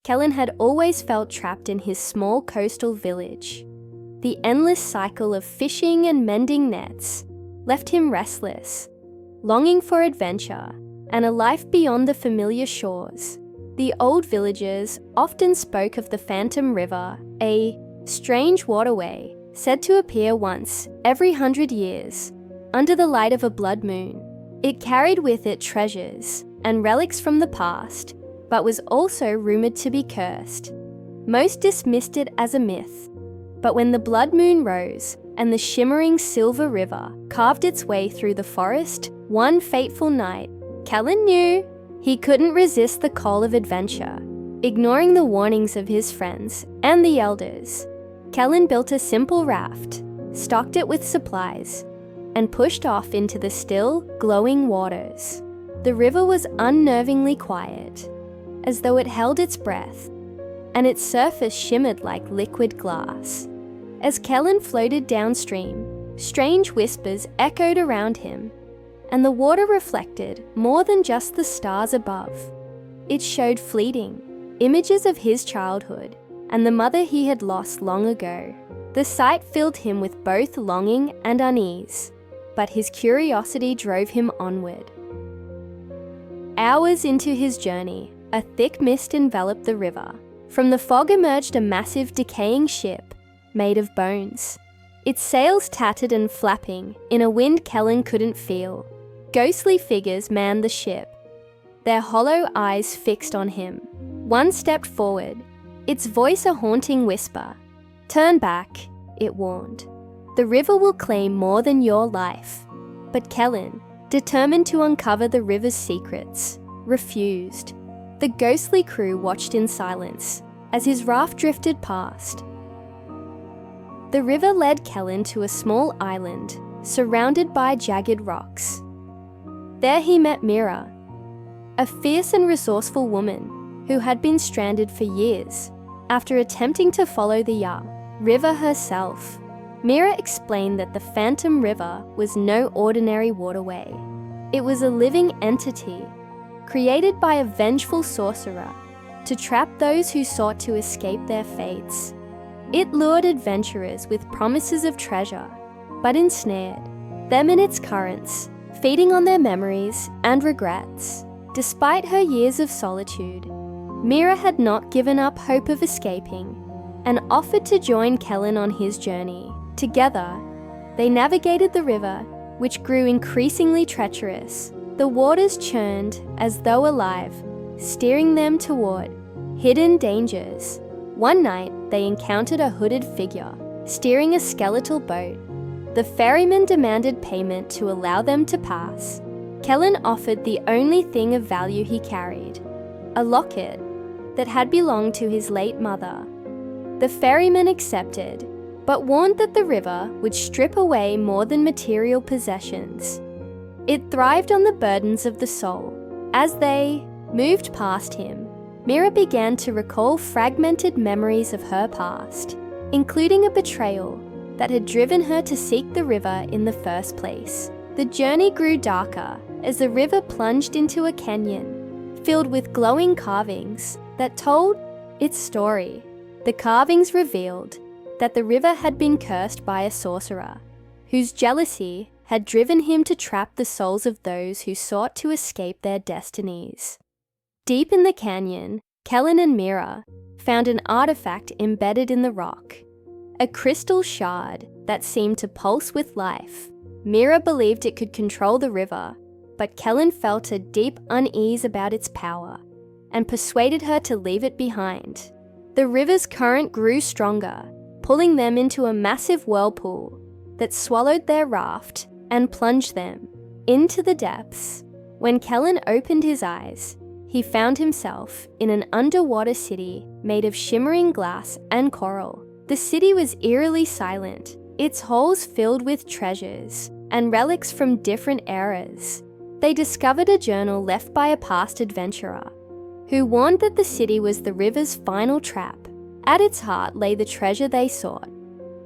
Kellan had always felt trapped in his small coastal village. The endless cycle of fishing and mending nets left him restless, longing for adventure and a life beyond the familiar shores. The old villagers often spoke of the Phantom River, a strange waterway said to appear once every 100 years under the light of a blood moon. It carried with it treasures and relics from the past, but was also rumored to be cursed. Most dismissed it as a myth, but when the blood moon rose and the shimmering silver river carved its way through the forest one fateful night, Kellan knew he couldn't resist the call of adventure. Ignoring the warnings of his friends and the elders, Kellan built a simple raft, stocked it with supplies, and pushed off into the still, glowing waters. The river was unnervingly quiet, as though it held its breath, and its surface shimmered like liquid glass. As Kellan floated downstream, strange whispers echoed around him, and the water reflected more than just the stars above. It showed fleeting images of his childhood and the mother he had lost long ago. The sight filled him with both longing and unease, but his curiosity drove him onward. Hours into his journey, a thick mist enveloped the river. From the fog emerged a massive, decaying ship made of bones, its sails tattered and flapping in a wind Kellan couldn't feel. Ghostly figures manned the ship, their hollow eyes fixed on him. One stepped forward, its voice a haunting whisper. "Turn back," it warned. "The river will claim more than your life." But Kellan, determined to uncover the river's secrets, refused. The ghostly crew watched in silence as his raft drifted past. The river led Kellan to a small island surrounded by jagged rocks. There he met Mira, a fierce and resourceful woman who had been stranded for years after attempting to follow the river herself. Mira explained that the Phantom River was no ordinary waterway. It was a living entity created by a vengeful sorcerer to trap those who sought to escape their fates. It lured adventurers with promises of treasure, but ensnared them in its currents, feeding on their memories and regrets. Despite her years of solitude, Mira had not given up hope of escaping and offered to join Kellan on his journey. Together, they navigated the river, which grew increasingly treacherous. The waters churned as though alive, steering them toward hidden dangers. One night, they encountered a hooded figure steering a skeletal boat. The ferryman demanded payment to allow them to pass. Kellan offered the only thing of value he carried, a locket that had belonged to his late mother. The ferryman accepted, but warned that the river would strip away more than material possessions. It thrived on the burdens of the soul. As they moved past him, Mira began to recall fragmented memories of her past, including a betrayal that had driven her to seek the river in the first place. The journey grew darker as the river plunged into a canyon filled with glowing carvings that told its story. The carvings revealed that the river had been cursed by a sorcerer, whose jealousy had driven him to trap the souls of those who sought to escape their destinies. Deep in the canyon, Kellan and Mira found an artifact embedded in the rock, a crystal shard that seemed to pulse with life. Mira believed it could control the river, but Kellan felt a deep unease about its power and persuaded her to leave it behind. The river's current grew stronger, pulling them into a massive whirlpool that swallowed their raft and plunged them into the depths. When Kellan opened his eyes, he found himself in an underwater city made of shimmering glass and coral. The city was eerily silent, its halls filled with treasures and relics from different eras. They discovered a journal left by a past adventurer who warned that the city was the river's final trap. At its heart lay the treasure they sought,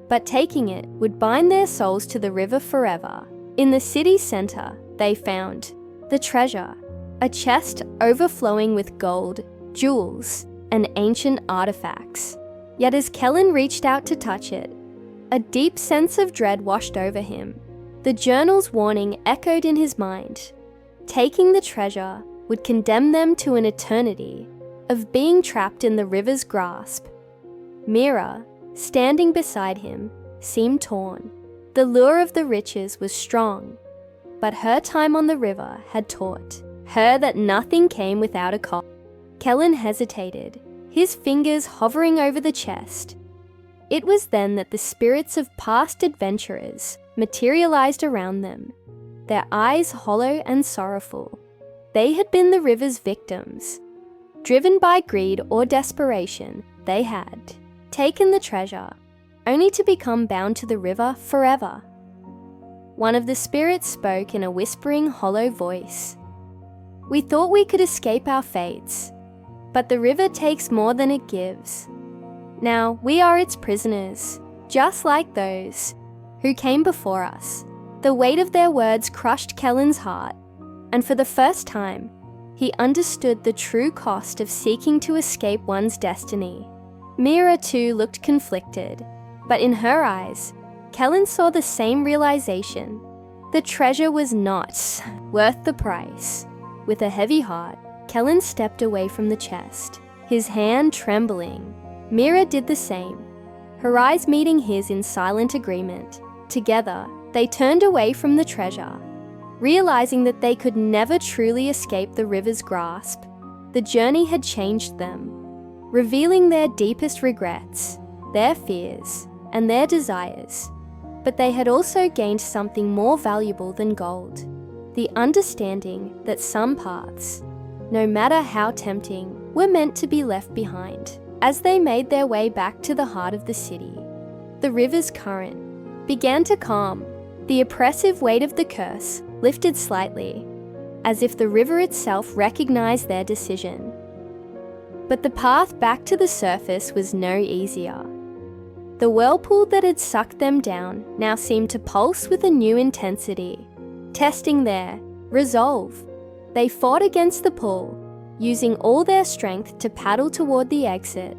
but taking it would bind their souls to the river forever. In the city's center, they found the treasure, a chest overflowing with gold, jewels, and ancient artifacts. Yet as Kellan reached out to touch it, a deep sense of dread washed over him. The journal's warning echoed in his mind. Taking the treasure would condemn them to an eternity of being trapped in the river's grasp. Mira, standing beside him, seemed torn. The lure of the riches was strong, but her time on the river had taught her that nothing came without a cost. Kellan hesitated, his fingers hovering over the chest. It was then that the spirits of past adventurers materialized around them, their eyes hollow and sorrowful. They had been the river's victims. Driven by greed or desperation, they had taken the treasure, only to become bound to the river forever. One of the spirits spoke in a whispering, hollow voice. "We thought we could escape our fates, but the river takes more than it gives. Now we are its prisoners, just like those who came before us." The weight of their words crushed Kellan's heart, and for the first time, he understood the true cost of seeking to escape one's destiny. Mira too looked conflicted, but in her eyes, Kellan saw the same realization. The treasure was not worth the price. With a heavy heart, Kellan stepped away from the chest, his hand trembling. Mira did the same, her eyes meeting his in silent agreement. Together, they turned away from the treasure, realizing that they could never truly escape the river's grasp. The journey had changed them, revealing their deepest regrets, their fears, and their desires. But they had also gained something more valuable than gold: the understanding that some paths, no matter how tempting, were meant to be left behind. As they made their way back to the heart of the city, the river's current began to calm. The oppressive weight of the curse lifted slightly, as if the river itself recognized their decision. But the path back to the surface was no easier. The whirlpool that had sucked them down now seemed to pulse with a new intensity, testing their resolve. They fought against the pull, using all their strength to paddle toward the exit.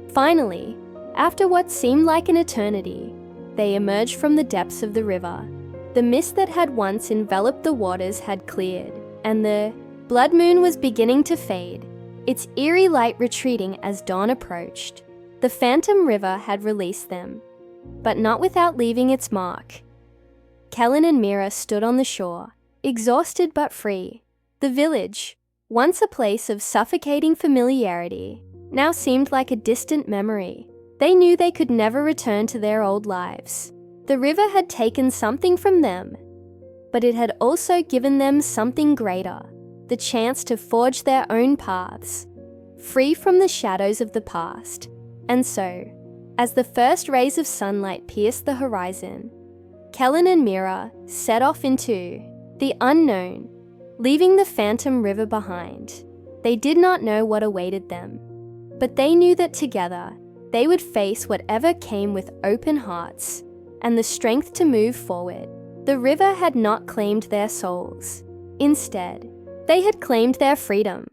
Finally, after what seemed like an eternity, they emerged from the depths of the river. The mist that had once enveloped the waters had cleared, and the blood moon was beginning to fade, its eerie light retreating as dawn approached. The phantom river had released them, but not without leaving its mark. Kellan and Mira stood on the shore, exhausted but free. The village, once a place of suffocating familiarity, now seemed like a distant memory. They knew they could never return to their old lives. The river had taken something from them, but it had also given them something greater: the chance to forge their own paths, free from the shadows of the past. And so, as the first rays of sunlight pierced the horizon, Kellan and Mira set off into the unknown, leaving the phantom river behind. They did not know what awaited them, but they knew that together, they would face whatever came with open hearts and the strength to move forward. The river had not claimed their souls. Instead, they had claimed their freedom.